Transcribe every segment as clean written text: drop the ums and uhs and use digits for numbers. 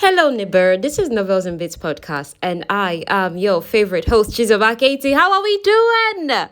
Hello, Nibber. This is Novels and Bits podcast, and I am your favorite host, Chizoba Katie. How are we doing?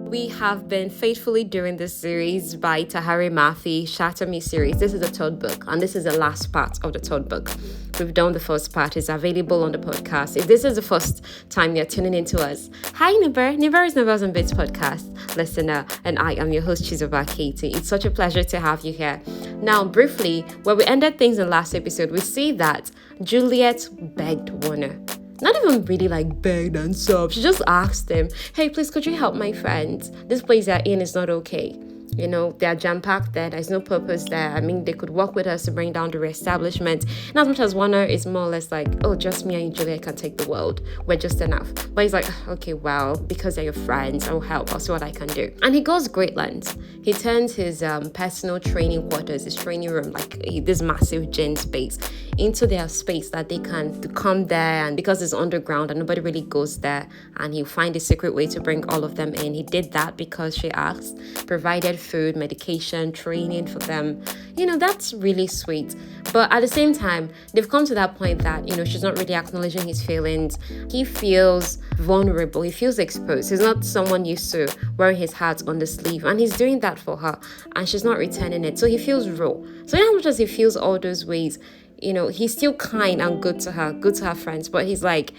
We have been faithfully doing this series by Tahereh Mafi, Shatter series. This is the third book, and this is the last part of the third book. We've done the first part. It's available on the podcast. If this is the first time you're tuning into us, hi Nibber. Nibber is Novels and Bits podcast listener, and I am your host, Chizoba Katie. It's such a pleasure to have you here. Now, briefly, where we ended things in the last episode, we see that Juliette begged Warner. Not even really like begged and sobbed. She just asked him, hey, please, could you help my friends? This place they're in is not okay. You know, they're jam-packed there. There's no purpose there. I mean, they could work with us to bring down the Reestablishment. And as much as Warner is more or less like, oh, just me and Juliette can take the world. We're just enough. But he's like, okay, well, because they're your friends, I'll help. I'll see what I can do. And he goes great lengths. He turns his personal training quarters, his training room, like this massive gym space, into their space that they can come there. And because it's underground and nobody really goes there, and he'll find a secret way to bring all of them in. He did that because she asked, provided food, medication, training for them. You know, that's really sweet. But at the same time, they've come to that point that, you know, she's not really acknowledging his feelings. He feels vulnerable. He feels exposed. He's not someone used to wearing his heart on the sleeve. And he's doing that for her. And she's not returning it. So he feels raw. So how much as he feels all those ways, you know, he's still kind and good to her friends. But he's like,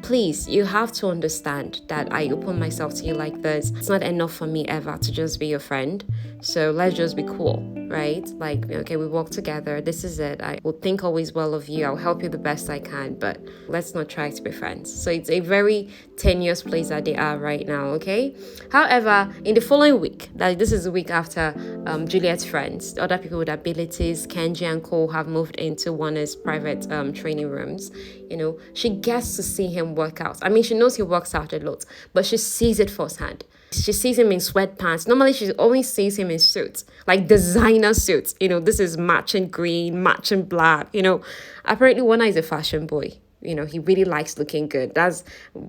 please, you have to understand that I open myself to you like this. It's not enough for me ever to just be your friend. So let's just be cool, right? Like, okay, we work together. This is it. I will think always well of you. I'll help you the best I can, but let's not try to be friends. So it's a very tenuous place that they are right now, okay? However, in the following week, like this is the week after Juliette's friends, other people with abilities, Kenji and Co have moved into Warner's private training rooms. You know, she gets to see him work out. I mean, she knows he works out a lot, but she sees it firsthand. She sees him in sweatpants. Normally, she only sees him in suits, like designer suits. You know, this is matching green, matching black. You know, apparently, Warner is a fashion boy. You know, he really likes looking good. That's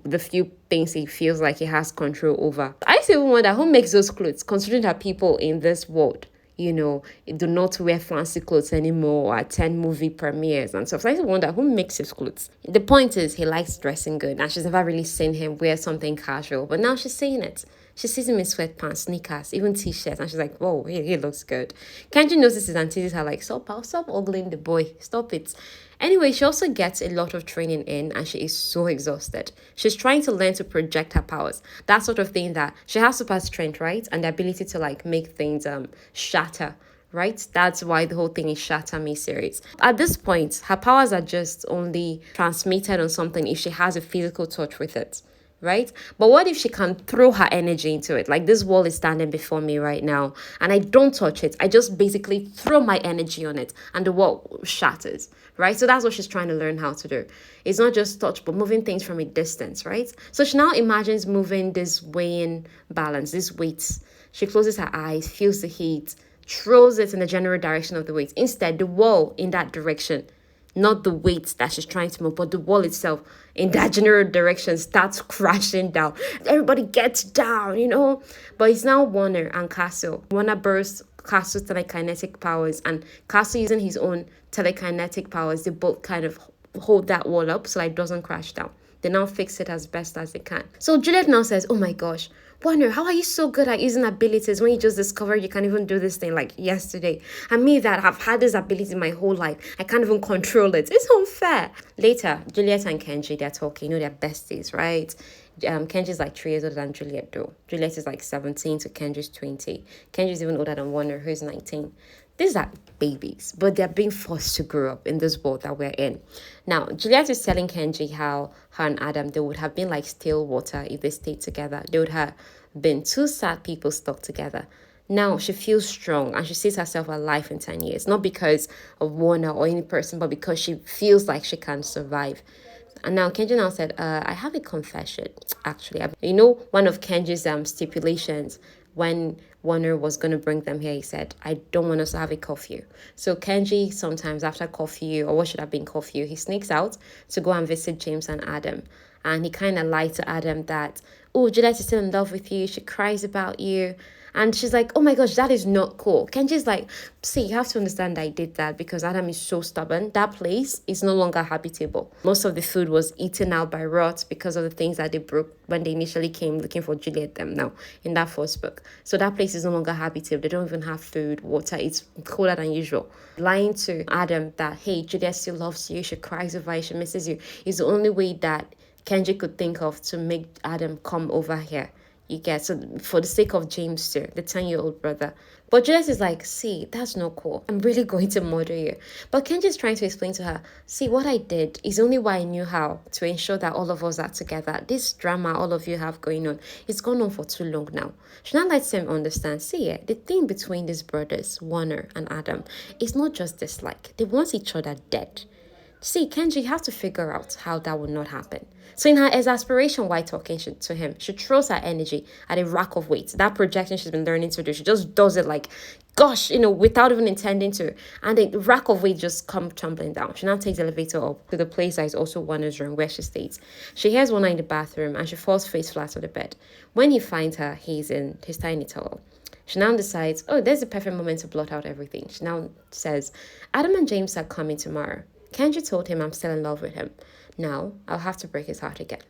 the few things he feels like he has control over. I used to even wonder who makes those clothes, considering that people in this world, you know, do not wear fancy clothes anymore or attend movie premieres and stuff. So I used to wonder who makes his clothes. The point is he likes dressing good, and she's never really seen him wear something casual. But now she's seeing it. She sees him in sweatpants, sneakers, even t-shirts, and she's like, whoa, he looks good. Kenji notices and teases her like, stop ogling the boy. Stop it. Anyway, she also gets a lot of training in, and she is so exhausted. She's trying to learn to project her powers. That sort of thing that she has super strength, right? And the ability to like make things shatter. Right? That's why the whole thing is Shatter series. At this point, her powers are just only transmitted on something if she has a physical touch with it. Right? But what if she can throw her energy into it? Like this wall is standing before me right now and I don't touch it. I just basically throw my energy on it and the wall shatters. Right? So that's what she's trying to learn how to do. It's not just touch, but moving things from a distance, right? So she now imagines moving this weighing balance, this weight. She closes her eyes, feels the heat, throws it in the general direction of the weight. Instead, the wall in that direction, not the weight that she's trying to move, but the wall itself in that general direction starts crashing down. Everybody gets down, you know. But it's now Warner and Castle. Warner bursts Castle's telekinetic powers, and Castle using his own telekinetic powers, they both kind of hold that wall up so that it doesn't crash down. They now fix it as best as they can. So Juliette now says, oh my gosh, Warner, how are you so good at using abilities when you just discovered you can't even do this thing like yesterday? And me that have had this ability my whole life, I can't even control it. It's unfair. Later, Juliette and Kenji, they're talking. You know, they're besties, right? Kenji's like 3 years older than Juliette though. Juliette is like 17 to Kenji's 20. Kenji's even older than Warner, who's 19. These are babies, but they're being forced to grow up in this world that we're in. Now, Juliette is telling Kenji how her and Adam, they would have been like still water if they stayed together. They would have been two sad people stuck together. Now she feels strong and she sees herself alive in 10 years, not because of Warner or any person, but because she feels like she can survive. And now Kenji now said, I have a confession, actually. You know, one of Kenji's stipulations when Warner was going to bring them here, he said, I don't want us to have a curfew. So Kenji, sometimes after curfew, or what should have been curfew, he sneaks out to go and visit James and Adam. And he kind of lied to Adam that, oh, Juliette is still in love with you. She cries about you. And she's like, oh my gosh, that is not cool. Kenji's like, see, you have to understand that I did that because Adam is so stubborn. That place is no longer habitable. Most of the food was eaten out by rot because of the things that they broke when they initially came looking for Juliette them now in that first book. So that place is no longer habitable. They don't even have food, water. It's colder than usual. Lying to Adam that, hey, Juliette still loves you. She cries over you. She misses you is the only way that Kenji could think of to make Adam come over here. You get, so for the sake of James too, the 10-year-old brother. But Juliette is like, see, that's not cool. I'm really going to murder you. But Kenji's trying to explain to her, see, what I did is only why I knew how to ensure that all of us are together. This drama all of you have going on, it's gone on for too long now. She now lets him understand, see, yeah, the thing between these brothers, Warner and Adam, is not just dislike. They want each other dead. See, Kenji, you have to figure out how that will not happen. So in her exasperation while talking to him, she throws her energy at a rack of weights. That projection she's been learning to do, she just does it like, gosh, without even intending to. And the rack of weights just come tumbling down. She now takes the elevator up to the place that is also Warner's room where she stays. She hears Warner in the bathroom and she falls face flat on the bed. When he finds her, he's in his tiny towel. She now decides, oh, there's the perfect moment to blot out everything. She now says, Adam and James are coming tomorrow. Kenji told him I'm still in love with him. Now, I'll have to break his heart again.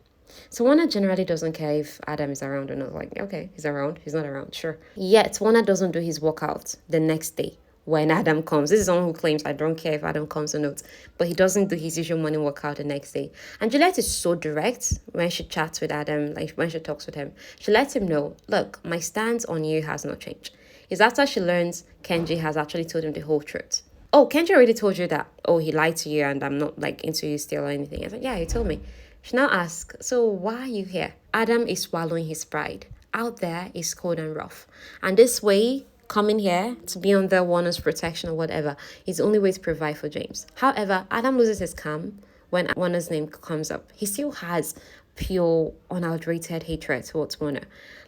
So Warner generally doesn't care if Adam is around or not. Like, okay, he's around, he's not around, sure. Yet, Warner doesn't do his workout the next day when Adam comes. This is someone who claims, I don't care if Adam comes or not. But he doesn't do his usual morning workout the next day. And Juliette is so direct when she chats with Adam, like when she talks with him. She lets him know, look, my stance on you has not changed. It's after she learns Kenji has actually told him the whole truth. Oh, Kenji already told you that, oh, he lied to you and I'm not like into you still or anything. I was like, yeah, he told me. She now asks, so why are you here? Adam is swallowing his pride. Out there is cold and rough. And this way, coming here to be under Warner's protection or whatever is the only way to provide for James. However, Adam loses his calm when Warner's name comes up. He still has pure, unadulterated hatred towards Warner.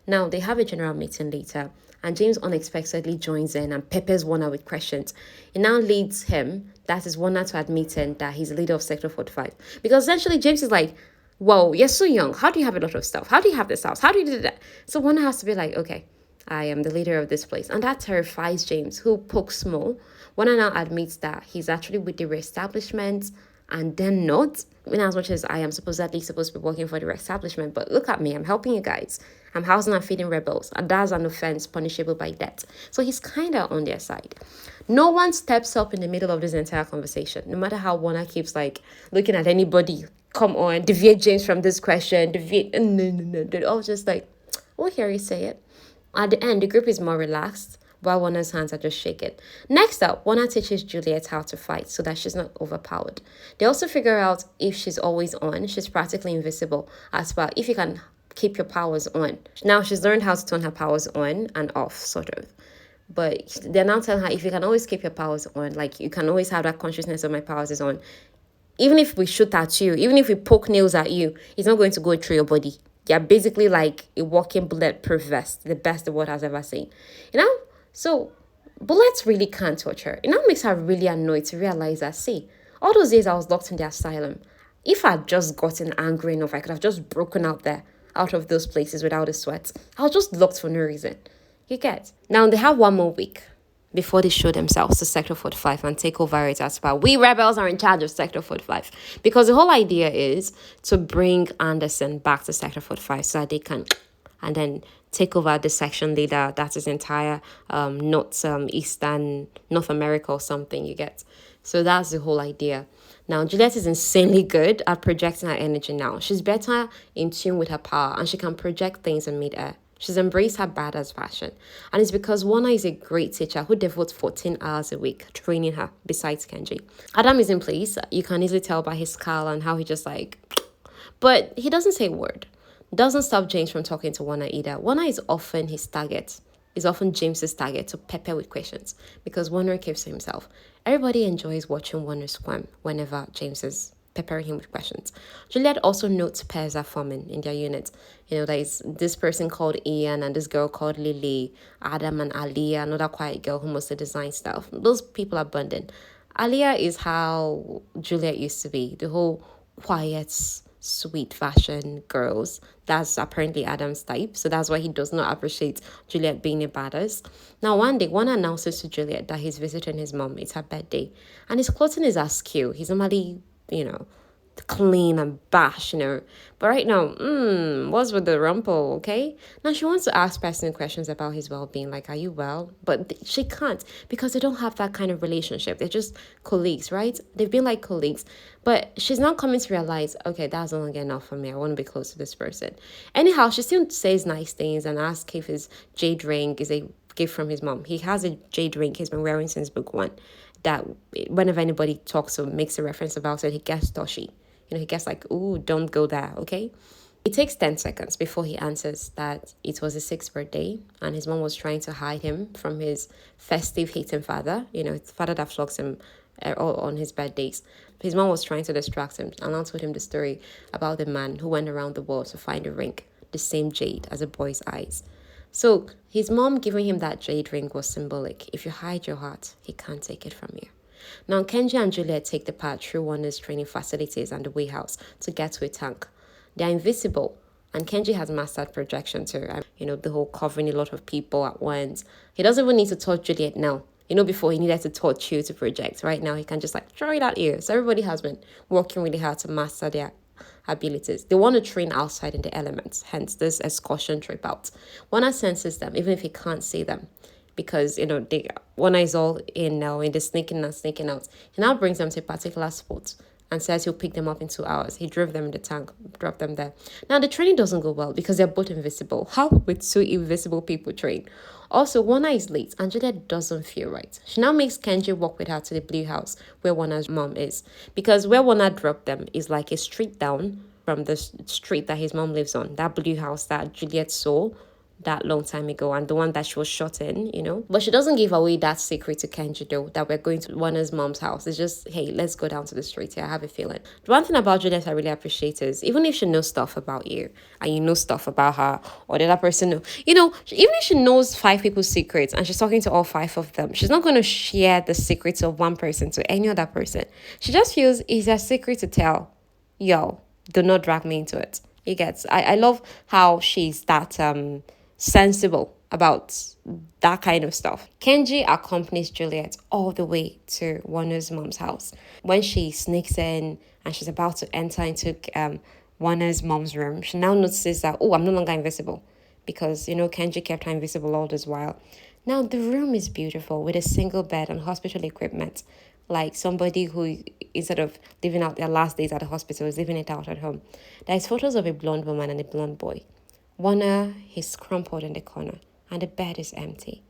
Now, they have a general meeting later. And James unexpectedly joins in and peppers Warner with questions. It now leads him, that is Warner, to admitting that he's the leader of Sector 45. Because essentially James is like, whoa, you're so young. How do you have a lot of stuff? How do you have this house? How do you do that? So Warner has to be like, okay, I am the leader of this place. And that terrifies James, who pokes small. Warner now admits that he's actually with the Reestablishment and then not. In as much as I am supposedly supposed to be working for the Reestablishment, but look at me, I'm helping you guys. I'm housing and feeding rebels, and that's an offense punishable by death. So he's kind of on their side. No one steps up in the middle of this entire conversation, no matter how Warner keeps like looking at anybody. Come on, deviate James from this question, deviate. No. They're all just like, we'll hear you say it. At the end, the group is more relaxed, while Warner's hands are just shaking. Next up, Warner teaches Juliette how to fight so that she's not overpowered. They also figure out if she's always on, she's practically invisible, as well if you can keep your powers on. Now she's learned how to turn her powers on and off, sort of. But they're now telling her, if you can always keep your powers on, like you can always have that consciousness of my powers is on. Even if we shoot at you, even if we poke nails at you, it's not going to go through your body. You're basically like a walking bulletproof vest, the best the world has ever seen. So bullets really can't touch her. It now makes her really annoyed to realize that, see, all those days I was locked in the asylum, if I'd just gotten angry enough, I could have just broken out there, out of those places without a sweat. I was just locked for no reason. You get? Now, they have one more week before they show themselves to Sector 45 and take over it as well. We rebels are in charge of Sector 45. Because the whole idea is to bring Anderson back to Sector 45 so that they can, and then take over the section leader that is entire North America or something, you get. So that's the whole idea. Now, Juliette is insanely good at projecting her energy now. She's better in tune with her power and she can project things in mid-air. She's embraced her badass fashion. And it's because Warner is a great teacher who devotes 14 hours a week training her, besides Kenji. Adam is in place. You can easily tell by his scowl and how he just like... But he doesn't say a word. Doesn't stop James from talking to Warner either. Warner is often his target. Is often James's target to pepper with questions because Warner keeps to himself. Everybody enjoys watching Warner squirm whenever James is peppering him with questions. Juliette also notes pairs are forming in their unit. There is this person called Ian and this girl called Lily, Adam and Aliyah, another quiet girl who mostly designs stuff. Those people are bonding. Aliyah is how Juliette used to be, the whole quiet, sweet fashion girls. That's apparently Adam's type. So that's why he does not appreciate Juliette being a badass. Now, one day, one announces to Juliette that he's visiting his mom. It's her birthday. And his clothing is askew. He's normally, clean and bash. But right now, what's with the rumple, okay? Now she wants to ask personal questions about his well-being, like, are you well? But she can't because they don't have that kind of relationship. They're just colleagues, right? They've been like colleagues. But she's now coming to realize, okay, that's no longer enough for me. I want to be close to this person. Anyhow, she still says nice things and asks if his jade ring is a gift from his mom. He has a jade ring he's been wearing since book one, that whenever anybody talks or makes a reference about it, he gets touchy. He gets like, ooh, don't go there, okay? It takes 10 seconds before he answers that it was his 6th birthday and his mom was trying to hide him from his festive hating father, his father that flogs him all on his birthdays. His mom was trying to distract him and I told him the story about the man who went around the world to find a ring, the same jade as a boy's eyes. So his mom giving him that jade ring was symbolic. If you hide your heart, he can't take it from you. Now, Kenji and Juliette take the path through Warner's training facilities and the warehouse to get to a tank. They're invisible, and Kenji has mastered projection too. The whole covering a lot of people at once. He doesn't even need to touch Juliette now. Before he needed to touch you to project. Right now, he can just throw it at you. So everybody has been working really hard to master their abilities. They want to train outside in the elements, hence this excursion trip out. Warner senses them, even if he can't see them. Because one eye is all in now in the sneaking and sneaking out. He now brings them to a particular spot and says he'll pick them up in 2 hours. He drove them in the tank, dropped them there. Now the training doesn't go well because they're both invisible. How would 2 invisible people train? Also, Warner is late and Juliette doesn't feel right. She now makes Kenji walk with her to the blue house where Warner's mom is. Because where Warner dropped them is like a street down from the street that his mom lives on. That blue house that Juliette saw that long time ago and the one that she was shot in. But she doesn't give away that secret to Kenji though, that we're going to Warner's mom's house. It's just, hey, let's go down to the street here. I have a feeling. The one thing about Juliette I really appreciate is even if she knows stuff about you and you know stuff about her or the other person even if she knows 5 people's secrets and she's talking to all 5 of them, she's not going to share the secrets of one person to any other person. She just feels it's a secret to tell. Yo, do not drag me into it. You get, I love how she's that sensible about that kind of stuff. Kenji accompanies Juliette all the way to Warner's mom's house. When she sneaks in and she's about to enter into Warner's mom's room, she now notices that, I'm no longer invisible because, Kenji kept her invisible all this while. Now, the room is beautiful with a single bed and hospital equipment, like somebody who, instead of living out their last days at the hospital, is living it out at home. There's photos of a blonde woman and a blonde boy. Warner is crumpled in the corner and the bed is empty.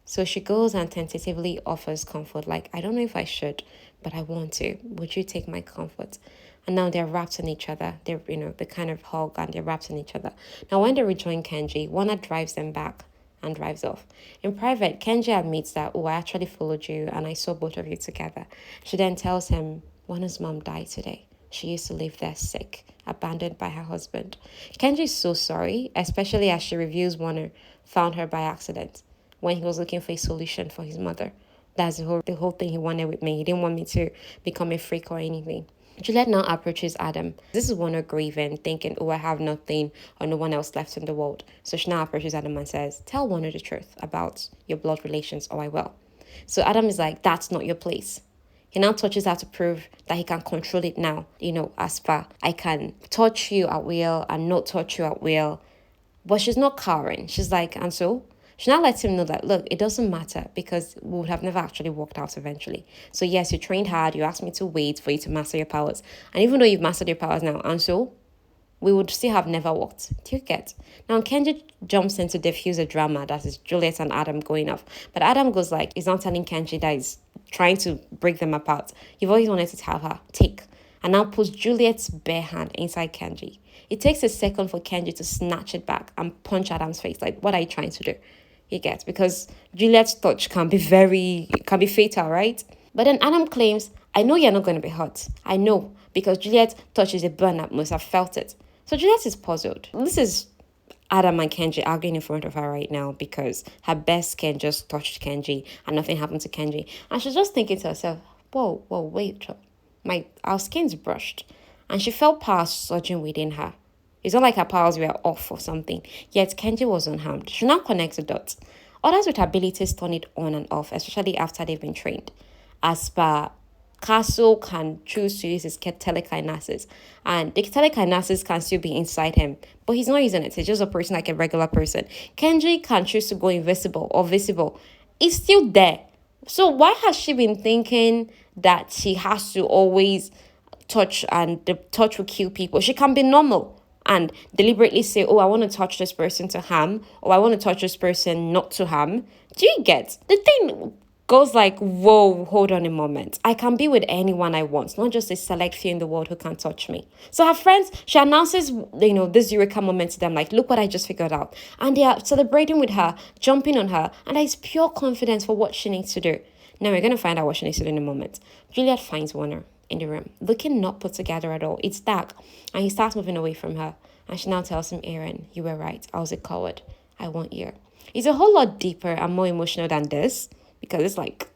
So she goes and tentatively offers comfort, like, I don't know if I should, but I want to. Would you take my comfort? And now they're wrapped in each other. They're, the kind of hug and they're wrapped in each other. Now when they rejoin Kenji, Warner drives them back and drives off. In private, Kenji admits that, I actually followed you and I saw both of you together. She then tells him, Warner's mom died today. She used to live there sick, abandoned by her husband. Kenji is so sorry, especially as she reveals Warner found her by accident when he was looking for a solution for his mother. That's the whole thing he wanted with me. He didn't want me to become a freak or anything. Juliette now approaches Adam. This is Warner grieving, thinking, I have nothing or no one else left in the world. So she now approaches Adam and says, tell Warner the truth about your blood relations or I will. So Adam is like, that's not your place. He now touches her to prove that he can control it now. As far I can touch you at will and not touch you at will. But she's not cowering. She's like, and so? She now lets him know that, look, it doesn't matter because we would have never actually worked out eventually. So yes, you trained hard. You asked me to wait for you to master your powers. And even though you've mastered your powers now, and so we would still have never worked. Do you get? Now, Kenji jumps in to diffuse a drama that is Juliette and Adam going off. But Adam goes like, he's not telling Kenji that he's trying to break them apart. You've always wanted to tell her, take. And now puts Juliette's bare hand inside Kenji. It takes a second for Kenji to snatch it back and punch Adam's face. Like, what are you trying to do? You get? Because Juliette's touch can be fatal, right? But then Adam claims, I know you're not going to be hurt. I know, because Juliette's touch is a burn that must have felt it. So Juliette is puzzled. This is Adam and Kenji arguing in front of her right now because her best skin just touched Kenji and nothing happened to Kenji. And she's just thinking to herself, whoa, wait, our skin's brushed. and she felt power surging within her. It's not like her powers were off or something, yet Kenji was unharmed. She now connects the dots. Others with abilities turn it on and off, especially after they've been trained. As per Castle can choose to use his telekinesis, and the telekinesis can still be inside him, but he's not using it. He's just operating like a regular person. Kenji can choose to go invisible or visible. It's still there. So why has she been thinking that she has to always touch and the touch will kill people? She can be normal and deliberately say, oh, I want to touch this person to harm, or I want to touch this person not to harm. Do you get? The thing goes like, whoa, hold on a moment. I can be with anyone I want, not just a select few in the world who can touch me. So her friends, she announces, this Eureka moment to them, like, look what I just figured out. And they are celebrating with her, jumping on her, and there's pure confidence for what she needs to do. Now we're going to find out what she needs to do in a moment. Juliette finds Warner in the room, looking not put together at all. It's dark, and he starts moving away from her. And she now tells him, Aaron, you were right. I was a coward. I want you. It's a whole lot deeper and more emotional than this, because it's like,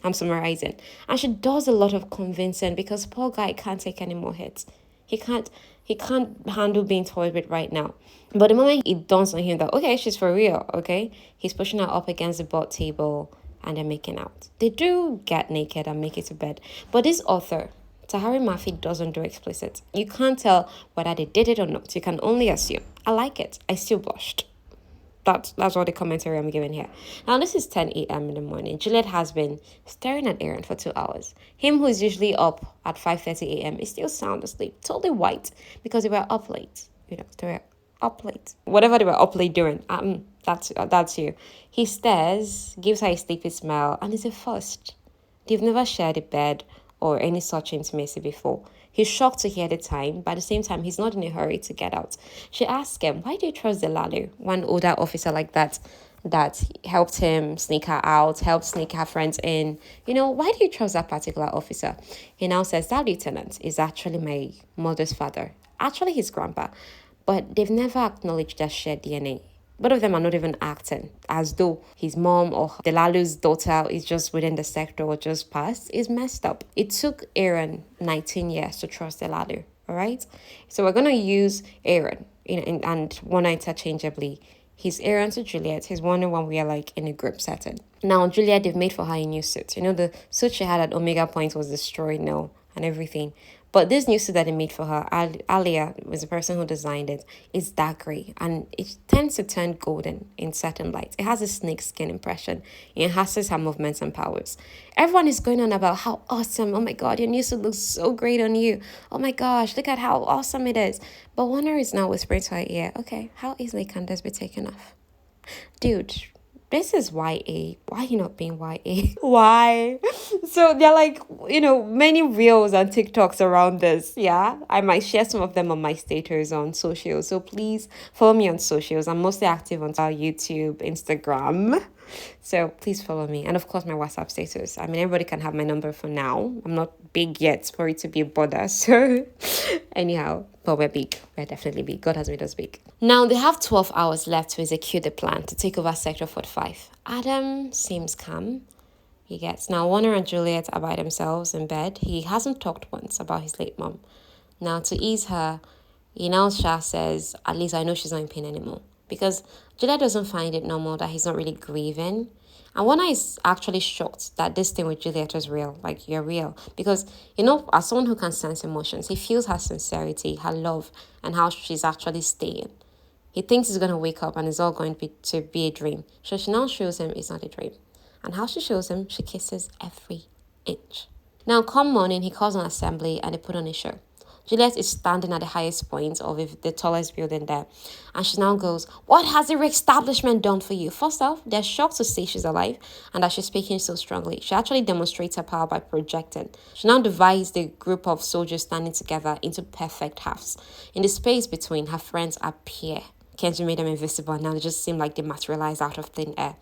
I'm summarizing. And she does a lot of convincing because poor guy can't take any more hits. He can't handle being toyed with right now. But the moment it dawns on him that, okay, she's for real, okay? He's pushing her up against the board table and they're making out. They do get naked and make it to bed. But this author, Tahereh Mafi, doesn't do explicit. You can't tell whether they did it or not. You can only assume. I like it. I still blushed. That's all the commentary I'm giving here. Now, this is 10 a.m. in the morning. Juliette has been staring at Aaron for 2 hours. Him, who is usually up at 5:30 a.m., is still sound asleep, totally white, because they were up late. They were up late. Whatever they were up late doing, that's you. He stares, gives her a sleepy smile, and is a first. They've never shared a bed or any such intimacy before. He's shocked to hear the time, but at the same time, he's not in a hurry to get out. She asks him, why do you trust Delano? One older officer like that helped him sneak her out, helped sneak her friends in. Why do you trust that particular officer? He now says, that lieutenant is actually my mother's father, actually his grandpa, but they've never acknowledged their shared DNA. Both of them are not even acting as though his mom or Delalo's daughter is just within the sector or just passed. It's messed up. It took Aaron 19 years to trust Delalo, all right? So we're going to use Aaron and one interchangeably. He's Aaron to Juliette. He's Wonder when we are like in a group setting. Now, Juliette, they've made for her a new suit. The suit she had at Omega Point was destroyed now and everything. But this new suit that they made for her, Alia was the person who designed it, is dark gray and it tends to turn golden in certain lights. It has a snake skin impression. It enhances her movements and powers. Everyone is going on about how awesome, oh my god, your new suit looks so great on you. Oh my gosh, look at how awesome it is. But Warner is now whispering to her ear, okay, how easily can this be taken off? Dude, this is YA. Why are you not being YA? Why? So they're like, many reels and TikToks around this. Yeah, I might share some of them on my status on socials. So please follow me on socials. I'm mostly active on YouTube, Instagram. So please follow me. And of course, my WhatsApp status. I mean, everybody can have my number for now. I'm not big yet for it to be a bother. So anyhow, but we're big. We're definitely big. God has made us big. Now, they have 12 hours left to execute the plan to take over Sector 45. Adam seems calm. He gets. Now, Warner and Juliette are by themselves in bed. He hasn't talked once about his late mom. Now, to ease her, Shah says, at least I know she's not in pain anymore. Because Juliette doesn't find it normal that he's not really grieving. And Warner is actually shocked that this thing with Juliette is real. Like, you're real. Because, as someone who can sense emotions, he feels her sincerity, her love, and how she's actually staying. He thinks he's going to wake up and it's all going to be a dream. So she now shows him it's not a dream. And how she shows him, she kisses every inch. Now, come morning, he calls an assembly and they put on a show. Juliette is standing at the highest point of the tallest building there. And she now goes, what has the Reestablishment done for you? First off, they're shocked to see she's alive and that she's speaking so strongly. She actually demonstrates her power by projecting. She now divides the group of soldiers standing together into perfect halves. In the space between, her friends appear. Kenji made them invisible and now they just seem like they materialize out of thin air.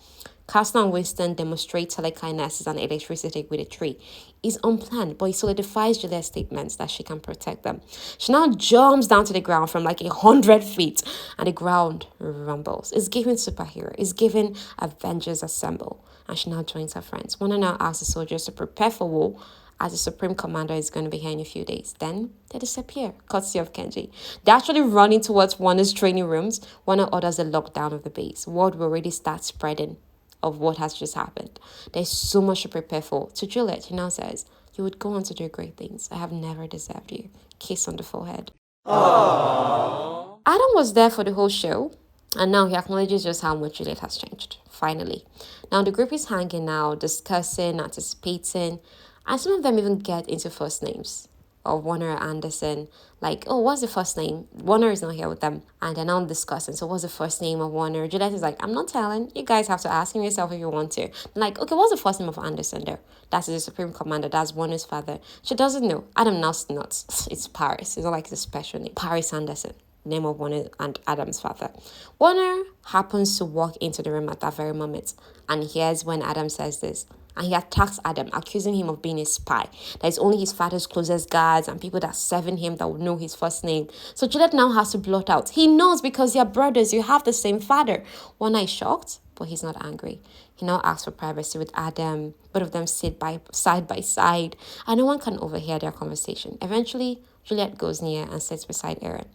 Castle and Winston demonstrate telekinesis and electricity with a tree. It's unplanned, but it solidifies Juliette's statements that she can protect them. She now jumps down to the ground from like 100 feet, and the ground rumbles. It's giving superhero. It's giving Avengers Assemble. And she now joins her friends. One now asks the soldiers to prepare for war as the Supreme Commander is going to be here in a few days. Then they disappear, courtesy of Kenji. They're actually running towards Warner's training rooms. Warner orders a lockdown of the base. Word will already start spreading of what has just happened. There's so much to prepare for. To Juliette, he now says, "You would go on to do great things. I have never deserved you." Kiss on the forehead. Aww. Adam was there for the whole show, and now he acknowledges just how much Juliette has changed, finally. Now the group is hanging out, discussing, anticipating, and some of them even get into first names of Warner and Anderson. Like, oh, what's the first name? Warner is not here with them, and they're now discussing, so what's the first name of Warner? Juliette is like, I'm not telling. You guys have to ask him yourself if you want to. I'm like, okay, what's the first name of Anderson there? That's the Supreme Commander. That's Warner's father. She doesn't know. Adam now snorts. It's Paris. It's not like it's a special name. Paris Anderson. Name of Warner and Adam's father. Warner happens to walk into the room at that very moment, and here's when Adam says this. And he attacks Adam, accusing him of being a spy. That it's only his father's closest guards and people that serving him that would know his first name. So Juliette now has to blurt out. He knows because you're brothers, you have the same father. Warner is shocked, but he's not angry. He now asks for privacy with Adam. Both of them sit side by side, and no one can overhear their conversation. Eventually, Juliette goes near and sits beside Aaron.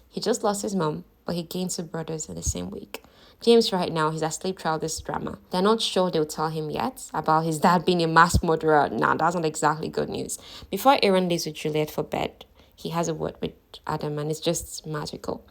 He just lost his mom, but he gained two brothers in the same week. James right now, he's asleep throughout this drama. They're not sure they'll tell him yet about his dad being a mass murderer. Nah, that's not exactly good news. Before Aaron leaves with Juliette for bed, he has a word with Adam, and it's just magical.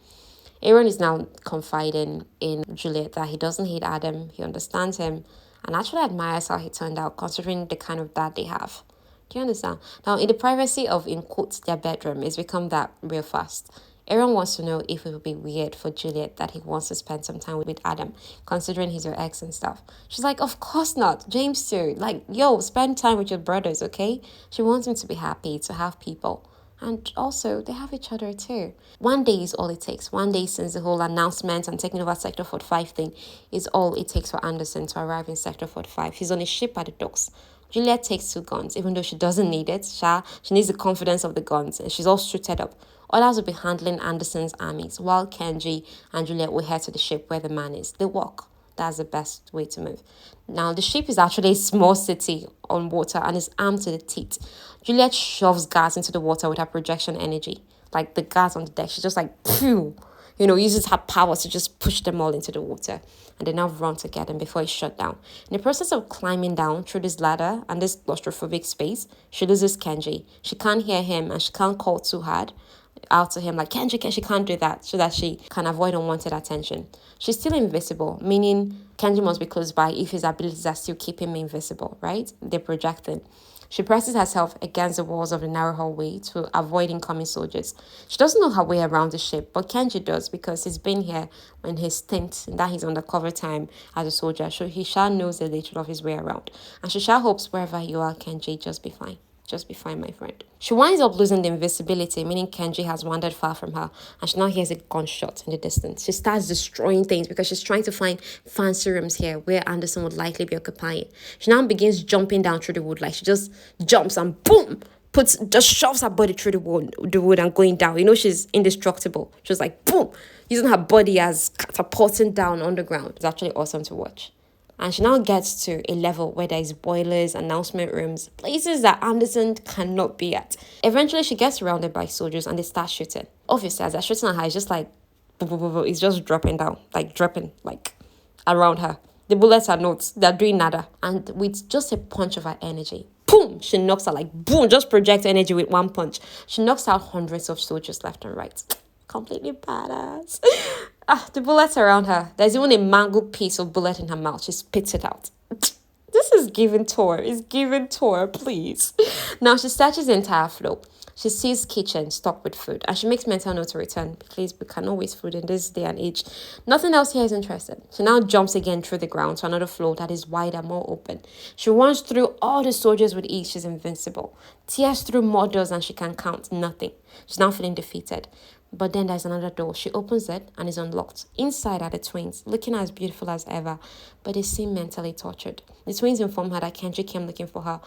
Aaron is now confiding in Juliette that he doesn't hate Adam, he understands him, and actually admires how he turned out considering the kind of dad they have. Do you understand? Now, in the privacy of, in quotes, their bedroom, it's become that real fast. Aaron wants to know if it would be weird for Juliette that he wants to spend some time with Adam, considering he's her ex and stuff. She's like, of course not. James too. Like, yo, spend time with your brothers, okay? She wants him to be happy, to have people. And also, they have each other too. One day is all it takes. One day since the whole announcement and taking over Sector 45 thing is all it takes for Anderson to arrive in Sector 45. He's on a ship at the docks. Juliette takes 2 guns, even though she doesn't need it. She needs the confidence of the guns, and she's all suited up. Others will be handling Anderson's armies, while Kenji and Juliette will head to the ship where the man is. They walk. That's the best way to move. Now, the ship is actually a small city on water and is armed to the teeth. Juliette shoves gas into the water with her projection energy. Like the gas on the deck, she's just like, phew, uses her power to just push them all into the water. And they now run to get him before it's shut down. In the process of climbing down through this ladder and this claustrophobic space, she loses Kenji. She can't hear him and she can't call too hard out to him like, Kenji, she can't do that, so that she can avoid unwanted attention. She's still invisible, meaning Kenji must be close by if his abilities are still keeping him invisible, right? They're projecting. She presses herself against the walls of the narrow hallway to avoid incoming soldiers. She doesn't know her way around the ship, but Kenji does because he's been here when his stint, that he's undercover time as a soldier, so he knows a little of his way around. And she hopes wherever you are, Kenji, just be fine. Just be fine, my friend. She winds up losing the invisibility, meaning Kenji has wandered far from her, and she now hears a gunshot in the distance. She starts destroying things because she's trying to find fancy rooms here where Anderson would likely be occupying. She now begins jumping down through the wood, like she just jumps and boom, just shoves her body through the wood and going down. She's indestructible. She's like boom, using her body as catapulting down underground. It's actually awesome to watch. And she now gets to a level where there is boilers, announcement rooms, places that Anderson cannot be at. Eventually, she gets surrounded by soldiers and they start shooting. Obviously, as they're shooting at her, it's just like, it's just dropping down, like around her. The bullets are not, they're doing nada. And with just a punch of her energy, boom, she knocks out, like boom, just project energy with one punch. She knocks out hundreds of soldiers left and right. Completely badass. The bullets around her. There's even a mangled piece of bullet in her mouth. She spits it out. This is giving tour. It's giving tour, please. Now she searches the entire floor. She sees kitchen stocked with food, and she makes mental note to return. Please, we cannot waste food in this day and age. Nothing else here is interesting. She now jumps again through the ground to another floor that is wider, more open. She runs through all the soldiers with ease. She's invincible. Tears through more doors than she can count. Nothing. She's now feeling defeated. But then there's another door. She opens it and is unlocked. Inside are the twins, looking as beautiful as ever, but they seem mentally tortured. The twins inform her that Kenji came looking for her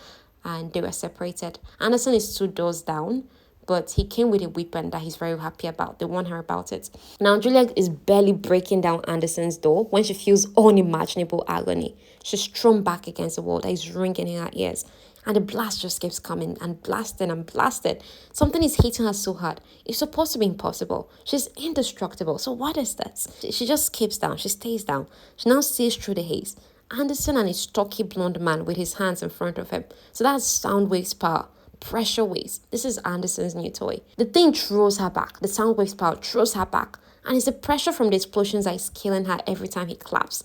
and they were separated. Anderson is 2 doors down, but he came with a weapon that he's very happy about. They warn her about it. Now, Juliette is barely breaking down Anderson's door when she feels unimaginable agony. She's thrown back against the wall that is ringing in her ears. And the blast just keeps coming and blasting and blasting. Something is hitting her so hard. It's supposed to be impossible. She's indestructible. So what is this? She just keeps down. She stays down. She now sees through the haze. Anderson and his stocky blonde man with his hands in front of him. So that's sound waves power. Pressure waves. This is Anderson's new toy. The thing throws her back. The sound waves power throws her back. And it's the pressure from the explosions that is killing her every time he claps.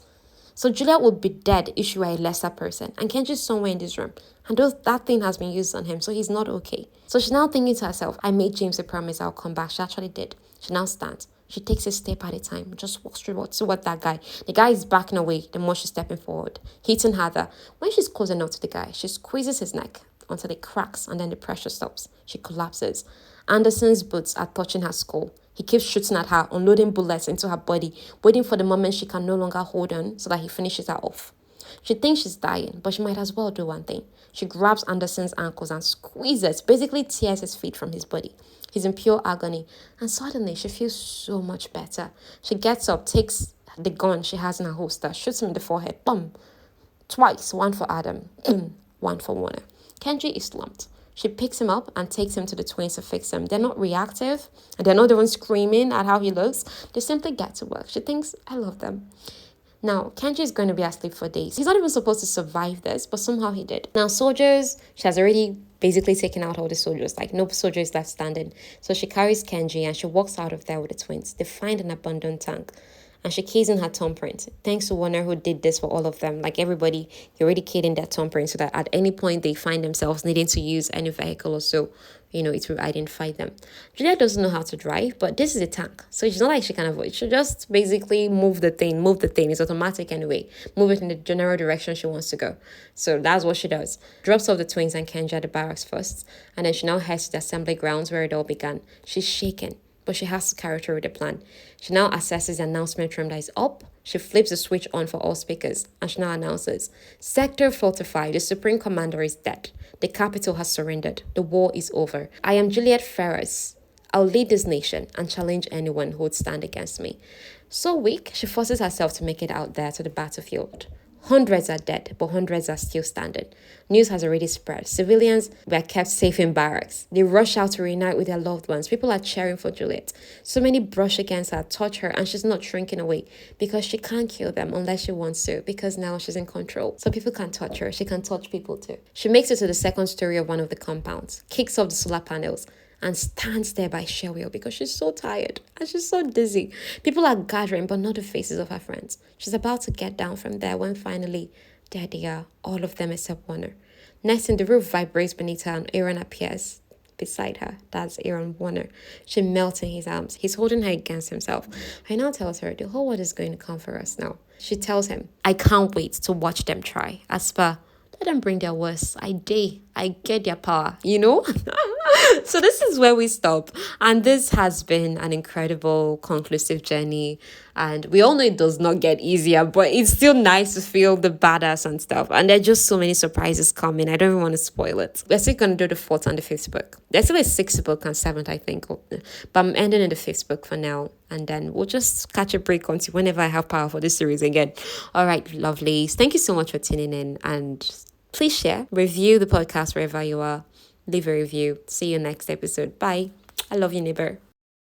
So Juliette would be dead if she were a lesser person. And Kenji's somewhere in this room. And that thing has been used on him, so he's not okay. So she's now thinking to herself, I made James a promise I'll come back. She actually did. She now stands. She takes a step at a time. Just walks toward that guy. The guy is backing away the more she's stepping forward, hitting her there. When she's close enough to the guy, she squeezes his neck until it cracks and then the pressure stops. She collapses. Anderson's boots are touching her skull. He keeps shooting at her, unloading bullets into her body, waiting for the moment she can no longer hold on so that he finishes her off. She thinks she's dying, but she might as well do one thing. She grabs Anderson's ankles and squeezes, basically tears his feet from his body. He's in pure agony, and suddenly she feels so much better. She gets up, takes the gun she has in her holster, shoots him in the forehead, boom, twice, one for Adam, one for Warner. Kenji is slumped. She picks him up and takes him to the twins to fix him. They're not reactive, and they're not even screaming at how he looks. They simply get to work. She thinks, I love them. Now, Kenji is going to be asleep for days. He's not even supposed to survive this, but somehow he did. Now, soldiers, she has already basically taken out all the soldiers. Like, no soldier is left standing. So she carries Kenji and she walks out of there with the twins. They find an abandoned tank. And she keys in her thumbprint. Thanks to Warner who did this for all of them. Like everybody, he already keyed in their thumbprint so that at any point they find themselves needing to use any vehicle or so, it will identify them. Juliette doesn't know how to drive, but this is a tank. So it's not like she can avoid. She'll just basically move the thing. It's automatic anyway. Move it in the general direction she wants to go. So that's what she does. Drops off the twins and Kenji at the barracks first. And then she now heads to the assembly grounds where it all began. She's shaken, but she has to carry through with the plan. She now accesses the announcement room that is up. She flips the switch on for all speakers, and she now announces, Sector 45, the Supreme Commander is dead. The capital has surrendered. The war is over. I am Juliette Ferris. I'll lead this nation and challenge anyone who would stand against me. So weak, she forces herself to make it out there to the battlefield. Hundreds are dead, but hundreds are still standing. News has already spread. Civilians were kept safe in barracks. They rush out to reunite with their loved ones. People are cheering for Juliette. So many brush against her, touch her, and she's not shrinking away because she can't kill them unless she wants to, because now she's in control. So people can't touch her. She can touch people too. She makes it to the second story of one of the compounds, kicks off the solar panels, and stands there by Shellwheel because she's so tired and she's so dizzy. People are gathering, but not the faces of her friends. She's about to get down from there when finally, there they are, all of them except Warner. Next thing, the roof vibrates beneath her and Aaron appears beside her. That's Aaron Warner. She melts in his arms. He's holding her against himself. He now tells her, the whole world is going to come for us now. She tells him, I can't wait to watch them try. As per, let them bring their worst. I get their power, So this is where we stop. And this has been an incredible, conclusive journey. And we all know it does not get easier, but it's still nice to feel the badass and stuff. And there are just so many surprises coming. I don't even want to spoil it. We're still going to do the fourth and the fifth book. There's still a sixth book and seventh, I think. But I'm ending in the fifth book for now. And then we'll just catch a break until whenever I have power for this series again. All right, lovelies. Thank you so much for tuning in. And please share, review the podcast wherever you are. Leave a review. See you next episode. Bye. I love you, neighbor.